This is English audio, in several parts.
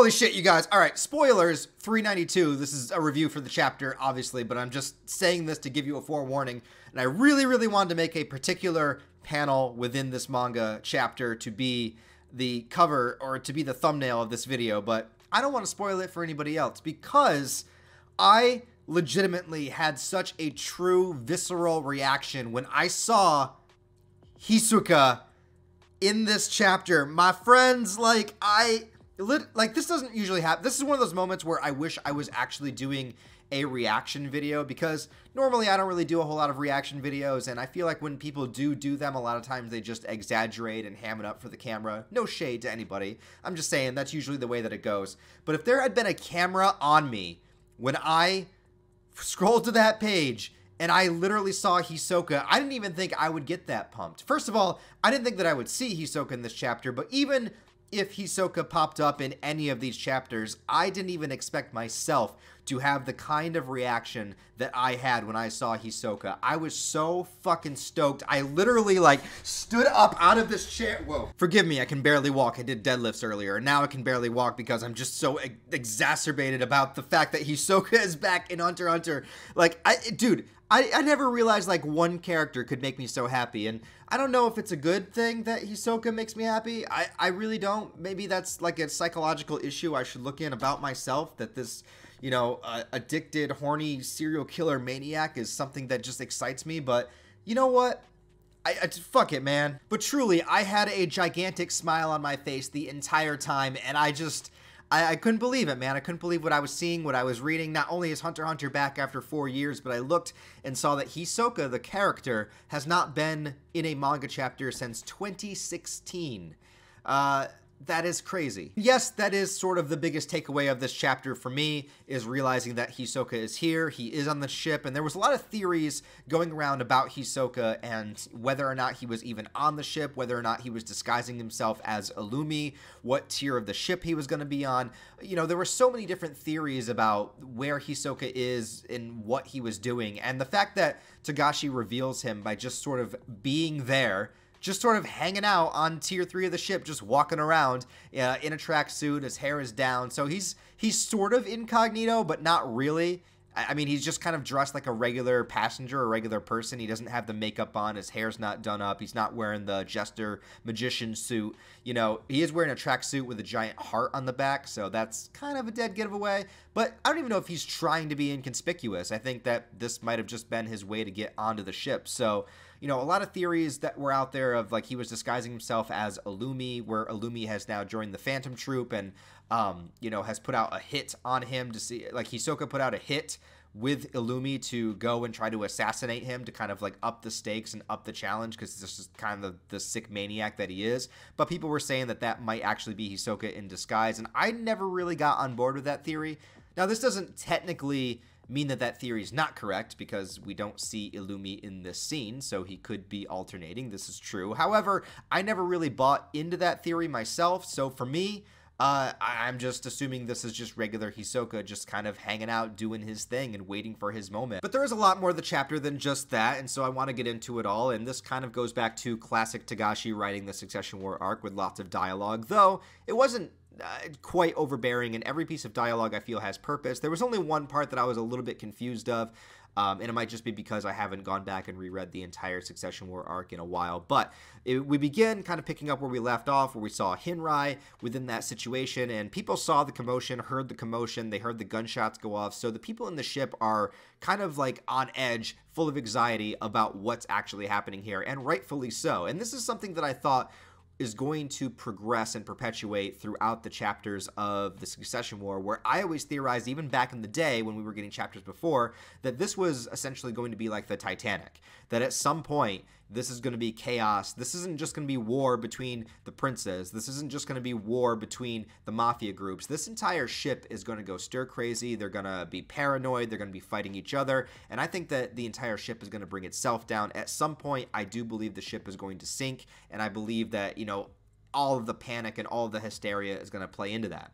Holy shit, you guys. All right, spoilers, 392. This is a review for the chapter, obviously, but I'm just saying this to give you a forewarning. And I really, really wanted to make a particular panel within this manga chapter to be the cover or to be the thumbnail of this video, but I don't want to spoil it for anybody else because I legitimately had such a true visceral reaction when I saw Hisoka in this chapter. My friends, like, this doesn't usually happen. This is one of those moments where I wish I was actually doing a reaction video, because normally I don't really do a whole lot of reaction videos, and I feel like when people do them, a lot of times they just exaggerate and ham it up for the camera. No shade to anybody. I'm just saying that's usually the way that it goes. But if there had been a camera on me when I scrolled to that page and I literally saw Hisoka, I didn't even think I would get that pumped. First of all, I didn't think that I would see Hisoka in this chapter, but even if Hisoka popped up in any of these chapters, I didn't even expect myself to have the kind of reaction that I had when I saw Hisoka. I was so fucking stoked. I literally, like, stood up out of this chair. Whoa. Forgive me, I can barely walk. I did deadlifts earlier, and now I can barely walk because I'm just so exacerbated about the fact that Hisoka is back in Hunter x Hunter. Like, dude, I never realized, like, one character could make me so happy, and I don't know if it's a good thing that Hisoka makes me happy. I really don't. Maybe that's, like, a psychological issue I should look in about myself, that this, you know, addicted, horny serial killer maniac is something that just excites me, but you know what? Fuck it, man. But truly, I had a gigantic smile on my face the entire time, and I couldn't believe it, man. I couldn't believe what I was seeing, what I was reading. Not only is Hunter x Hunter back after 4 years, but I looked and saw that Hisoka, the character, has not been in a manga chapter since 2016. That is crazy. Yes, that is sort of the biggest takeaway of this chapter for me, is realizing that Hisoka is here, he is on the ship, and there was a lot of theories going around about Hisoka and whether or not he was even on the ship, whether or not he was disguising himself as Illumi, what tier of the ship he was going to be on. You know, there were so many different theories about where Hisoka is and what he was doing, and the fact that Togashi reveals him by just sort of being there, just sort of hanging out on tier 3 of the ship, just walking around in a tracksuit. His hair is down, so he's sort of incognito, but not really. I mean, he's just kind of dressed like a regular passenger, a regular person. He doesn't have the makeup on. His hair's not done up. He's not wearing the jester magician suit. You know, he is wearing a tracksuit with a giant heart on the back, so that's kind of a dead giveaway. But I don't even know if he's trying to be inconspicuous. I think that this might have just been his way to get onto the ship. So, you know, a lot of theories that were out there of, like, he was disguising himself as Illumi, where Illumi has now joined the Phantom Troop and, you know, has put out a hit on him to see, like, Hisoka put out a hit with Illumi to go and try to assassinate him to kind of, like, up the stakes and up the challenge, because this is kind of the sick maniac that he is. But people were saying that that might actually be Hisoka in disguise, and I never really got on board with that theory. Now, this doesn't technically mean that that theory is not correct, because we don't see Illumi in this scene, so he could be alternating. This is true. However, I never really bought into that theory myself, so for me, I'm just assuming this is just regular Hisoka just kind of hanging out, doing his thing, and waiting for his moment. But there is a lot more to the chapter than just that, and so I want to get into it all, and this kind of goes back to classic Togashi writing the Succession War arc with lots of dialogue, though it wasn't quite overbearing, and every piece of dialogue I feel has purpose. There was only one part that I was a little bit confused of, and it might just be because I haven't gone back and reread the entire Succession War arc in a while. But we begin kind of picking up where we left off, where we saw Hinrai within that situation, and people saw the commotion, heard the commotion, they heard the gunshots go off. So the people in the ship are kind of like on edge, full of anxiety about what's actually happening here, and rightfully so. And this is something that I thought is going to progress and perpetuate throughout the chapters of the Succession War, where I always theorized, even back in the day when we were getting chapters before, that this was essentially going to be like the Titanic, that at some point this is going to be chaos. This isn't just going to be war between the princes. This isn't just going to be war between the mafia groups. This entire ship is going to go stir crazy. They're going to be paranoid. They're going to be fighting each other. And I think that the entire ship is going to bring itself down. At some point, I do believe the ship is going to sink. And I believe that, you know, all of the panic and all of the hysteria is going to play into that.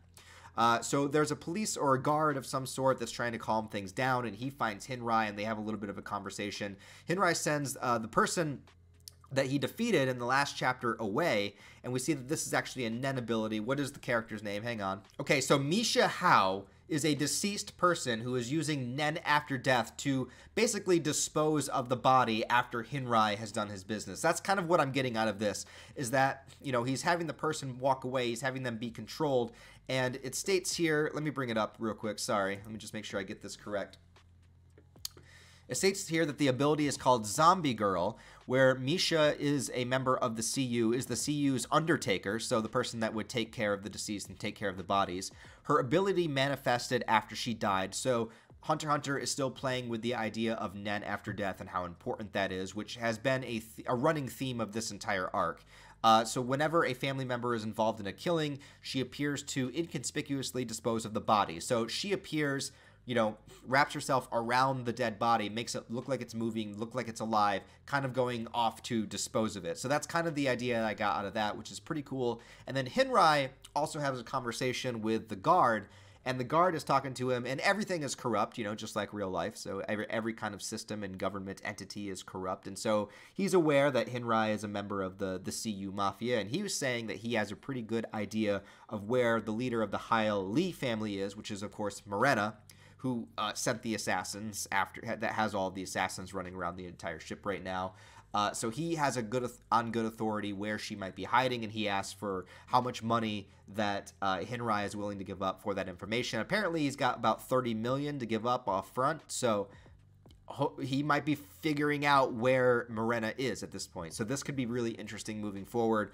So there's a police or a guard of some sort that's trying to calm things down, and he finds Hinrai, and they have a little bit of a conversation. Hinrai sends the person that he defeated in the last chapter away, and we see that this is actually a Nen ability. What is the character's name? Hang on. Okay, so Misha Hao is a deceased person who is using Nen after death to basically dispose of the body after Hinrai has done his business. That's kind of what I'm getting out of this, is that, you know, he's having the person walk away, he's having them be controlled, and it states here, let me bring it up real quick, sorry, let me just make sure I get this correct. It states here that the ability is called Zombie Girl, where Misha is a member of the CU, is the CU's undertaker, so the person that would take care of the deceased and take care of the bodies. Her ability manifested after she died, so Hunter x Hunter is still playing with the idea of Nen after death and how important that is, which has been a running theme of this entire arc. So whenever a family member is involved in a killing, she appears to inconspicuously dispose of the body. So she appears, you know, wraps herself around the dead body, makes it look like it's moving, look like it's alive, kind of going off to dispose of it. So that's kind of the idea I got out of that, which is pretty cool. And then Hinrai also has a conversation with the guard, and the guard is talking to him, and everything is corrupt, you know, just like real life. So every kind of system and government entity is corrupt. And so he's aware that Hinrai is a member of the CU Mafia, and he was saying that he has a pretty good idea of where the leader of the Heil Lee family is, which is, of course, Morena, who sent the assassins after, that has all the assassins running around the entire ship right now. So he has on good authority where she might be hiding, and he asks for how much money that Hinrai is willing to give up for that information. Apparently, he's got about 30 million to give up off front, so he might be figuring out where Morena is at this point. So this could be really interesting moving forward,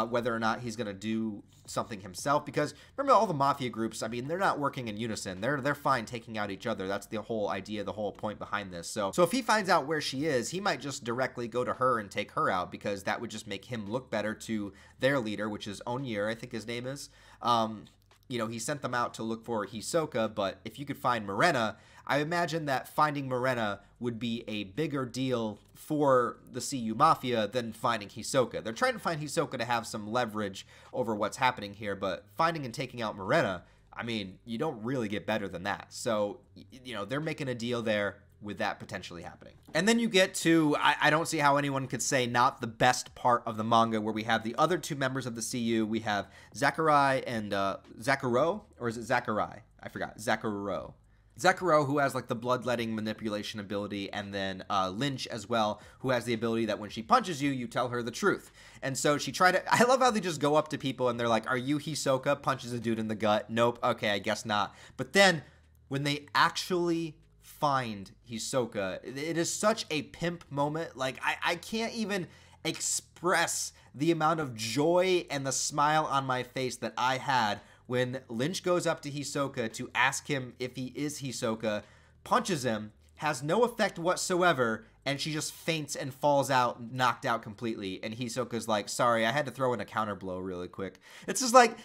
whether or not he's going to do something himself. Because remember, all the mafia groups, I mean, they're not working in unison. They're fine taking out each other. That's the whole idea, the whole point behind this. So if he finds out where she is, he might just directly go to her and take her out, because that would just make him look better to their leader, which is Onyir, I think his name is. You know, he sent them out to look for Hisoka, but if you could find Morena, I imagine that finding Morena would be a bigger deal for the CU Mafia than finding Hisoka. They're trying to find Hisoka to have some leverage over what's happening here, but finding and taking out Morena, I mean, you don't really get better than that. So, you know, they're making a deal there with that potentially happening. And then you get to, I don't see how anyone could say not the best part of the manga, where we have the other two members of the CU. We have Zachary and Zakuro, or is it Zachary? I forgot. Zakuro. Zakuro, who has like the bloodletting manipulation ability, and then Lynch as well, who has the ability that when she punches you, you tell her the truth. And so she tried to, I love how they just go up to people and they're like, "Are you Hisoka?" Punches a dude in the gut. Nope. Okay, I guess not. But then when they actually find Hisoka, it is such a pimp moment. Like, I can't even express the amount of joy and the smile on my face that I had when Lynch goes up to Hisoka to ask him if he is Hisoka, punches him, has no effect whatsoever, and she just faints and falls out, knocked out completely. And Hisoka's like, "Sorry, I had to throw in a counter blow really quick." It's just like,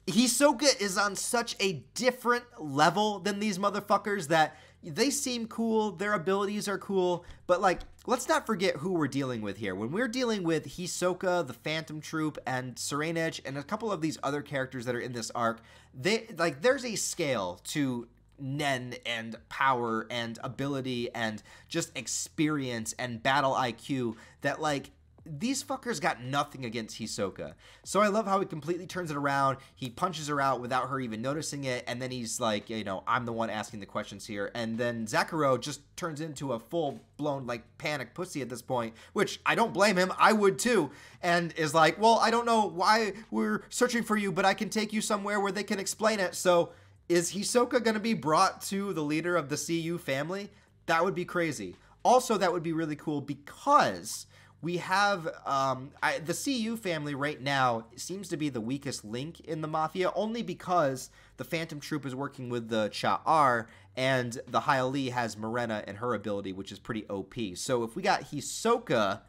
Hisoka is on such a different level than these motherfuckers that they seem cool, their abilities are cool, but like, let's not forget who we're dealing with here. When we're dealing with Hisoka, the Phantom Troop, and Serenage, and a couple of these other characters that are in this arc, there's a scale to Nen and power and ability and just experience and battle IQ that, like, these fuckers got nothing against Hisoka. So I love how he completely turns it around. He punches her out without her even noticing it, and then he's like, you know, "I'm the one asking the questions here." And then Zakuro just turns into a full-blown, like, panic pussy at this point, which I don't blame him. I would too. And is like, "Well, I don't know why we're searching for you, but I can take you somewhere where they can explain it." So is Hisoka going to be brought to the leader of the CU family? That would be crazy. Also, that would be really cool because we have the CU family right now seems to be the weakest link in the Mafia, only because the Phantom Troop is working with the Cha'ar, and the Heil Lee has Morena and her ability, which is pretty OP. So if we got Hisoka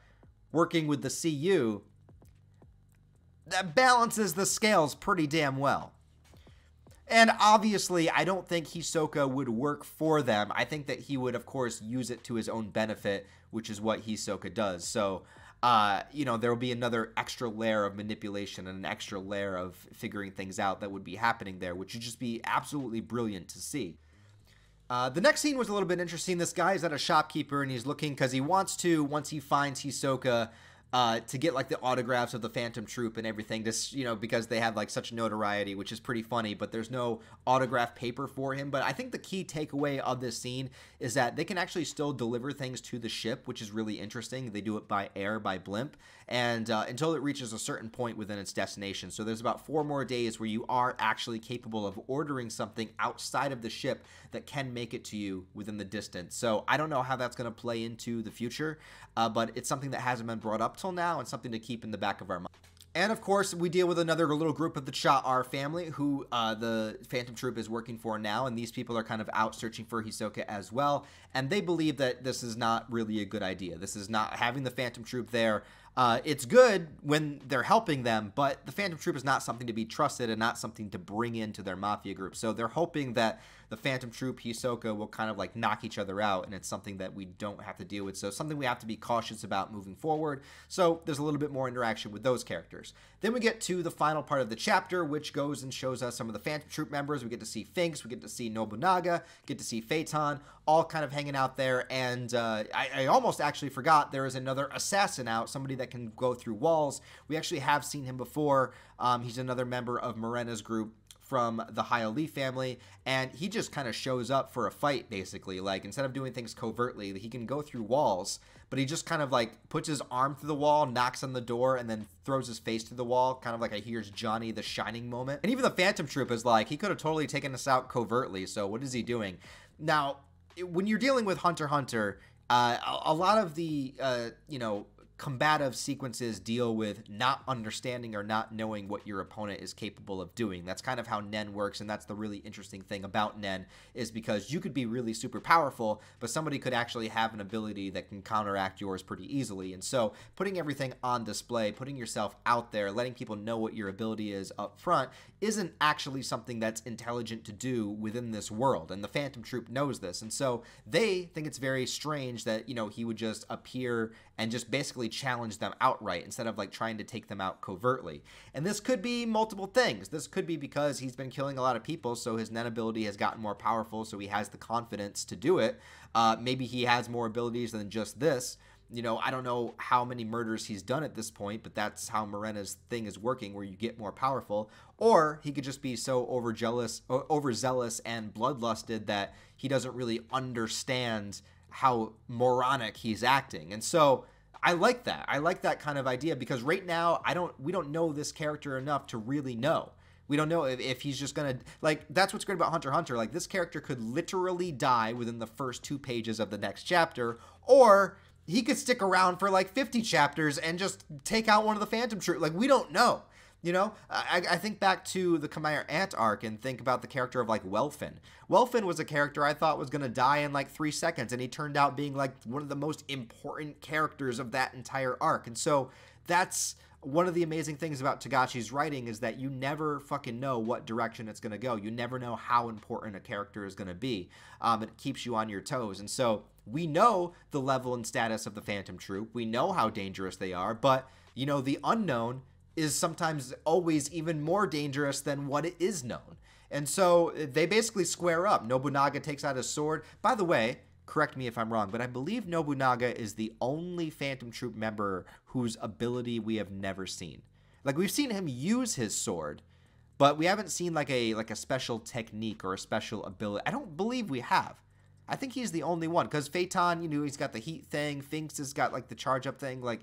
working with the CU, that balances the scales pretty damn well. And obviously, I don't think Hisoka would work for them. I think that he would, of course, use it to his own benefit, which is what Hisoka does. So, you know, there will be another extra layer of manipulation and an extra layer of figuring things out that would be happening there, which would just be absolutely brilliant to see. The next scene was a little bit interesting. This guy is at a shopkeeper and he's looking because he wants to, once he finds Hisoka, to get like the autographs of the Phantom Troop and everything, just, you know, because they have like such notoriety, which is pretty funny, but there's no autograph paper for him. But I think the key takeaway of this scene is that they can actually still deliver things to the ship, which is really interesting. They do it by air, by blimp, and until it reaches a certain point within its destination. So there's about 4 more days where you are actually capable of ordering something outside of the ship that can make it to you within the distance. So I don't know how that's going to play into the future, but it's something that hasn't been brought up till now and something to keep in the back of our mind. And of course, we deal with another little group of the Cha-R family who the Phantom Troop is working for now, and these people are kind of out searching for Hisoka as well, and they believe that this is not really a good idea. This is not having the Phantom Troop there. It's good when they're helping them, but the Phantom Troop is not something to be trusted and not something to bring into their mafia group. So they're hoping that the Phantom Troop, Hisoka, will kind of like knock each other out, and it's something that we don't have to deal with. So something we have to be cautious about moving forward. So there's a little bit more interaction with those characters. Then we get to the final part of the chapter, which goes and shows us some of the Phantom Troop members. We get to see Finks, we get to see Nobunaga, get to see Phaeton, all kind of hanging out there. And I almost actually forgot there is another assassin out, somebody that can go through walls. We actually have seen him before. He's another member of Morena's group from the Hialeah family, and he just kind of shows up for a fight, basically. Like, instead of doing things covertly, he can go through walls, but he just kind of like puts his arm through the wall, knocks on the door, and then throws his face to the wall, kind of like a Here's Johnny the Shining moment. And even the Phantom Troop is like, he could have totally taken us out covertly, so what is he doing? Now, when you're dealing with Hunter x Hunter, a lot of the, you know, combative sequences deal with not understanding or not knowing what your opponent is capable of doing. That's kind of how Nen works, and that's the really interesting thing about Nen, is because you could be really super powerful, but somebody could actually have an ability that can counteract yours pretty easily. And so putting everything on display, putting yourself out there, letting people know what your ability is up front isn't actually something that's intelligent to do within this world, and the Phantom Troop knows this. And so they think it's very strange that, you know, he would just appear and just basically challenge them outright instead of like trying to take them out covertly. And this could be multiple things. This could be because he's been killing a lot of people, so his Nen ability has gotten more powerful, so he has the confidence to do it. Maybe he has more abilities than just this. You know, I don't know how many murders he's done at this point, but that's how Morena's thing is working, where you get more powerful. Or he could just be so overzealous and bloodlusted that he doesn't really understand how moronic he's acting. And so I like that. I like that kind of idea, because right now we don't know this character enough to really know. We don't know if he's just gonna, like, that's what's great about Hunter x Hunter. Like, this character could literally die within the first 2 pages of the next chapter, or he could stick around for like 50 chapters and just take out one of the Phantom Troop. Like, we don't know. You know, I think back to the Khmer Ant arc and think about the character of like Welfin. Welfin was a character I thought was going to die in like 3 seconds, and he turned out being like one of the most important characters of that entire arc. And so that's one of the amazing things about Togashi's writing, is that you never fucking know what direction it's going to go. You never know how important a character is going to be. It keeps you on your toes. And so we know the level and status of the Phantom Troop. We know how dangerous they are, but, you know, the unknown is sometimes always even more dangerous than what it is known. And so they basically square up. Nobunaga takes out his sword. By the way, correct me if I'm wrong, but I believe Nobunaga is the only Phantom Troop member whose ability we have never seen. Like, we've seen him use his sword, but we haven't seen like a special technique or a special ability. I don't believe we have. I think he's the only one, because Phaeton, you know, he's got the heat thing. Finks has got like the charge up thing. Like,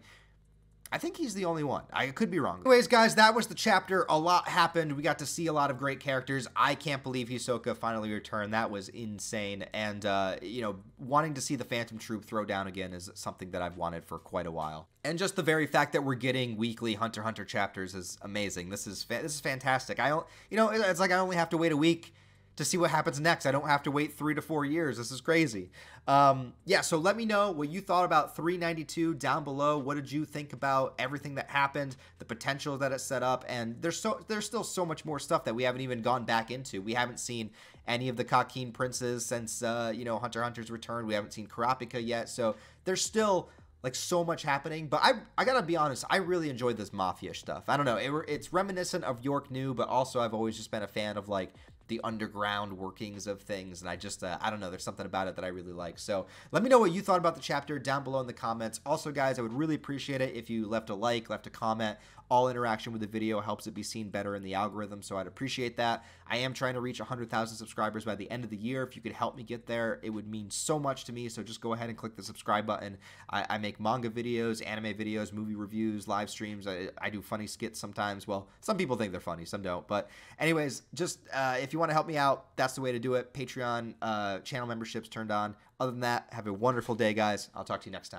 I think he's the only one. I could be wrong. Anyways, guys, that was the chapter. A lot happened. We got to see a lot of great characters. I can't believe Hisoka finally returned. That was insane. And, you know, wanting to see the Phantom Troop throw down again is something that I've wanted for quite a while. And just the very fact that we're getting weekly Hunter x Hunter chapters is amazing. This is fantastic. You know, it's like I only have to wait a week to see what happens next. I don't have to wait 3 to 4 years. This is crazy. Yeah, so let me know what you thought about 392 down below. What did you think about everything that happened, the potential that it set up? And there's still so much more stuff that we haven't even gone back into. We haven't seen any of the Kakin princes since, you know, Hunter x Hunter's return. We haven't seen Kurapika yet. So there's still like so much happening. But I gotta be honest, I really enjoyed this Mafia stuff. I don't know, it's reminiscent of York New, but also I've always just been a fan of like the underground workings of things, and I just I don't know, there's something about it that I really like. So let me know what you thought about the chapter down below in the comments. Also, guys, I would really appreciate it if you left a like, left a comment. All interaction with the video helps it be seen better in the algorithm, so I'd appreciate that. I am trying to reach 100,000 subscribers by the end of the year. If you could help me get there, it would mean so much to me, so just go ahead and click the subscribe button. I make manga videos, anime videos, movie reviews, live streams. I do funny skits sometimes. Well, some people think they're funny, some don't. But anyways, just if you want to help me out, that's the way to do it. Patreon channel memberships turned on. Other than that, have a wonderful day, guys. I'll talk to you next time.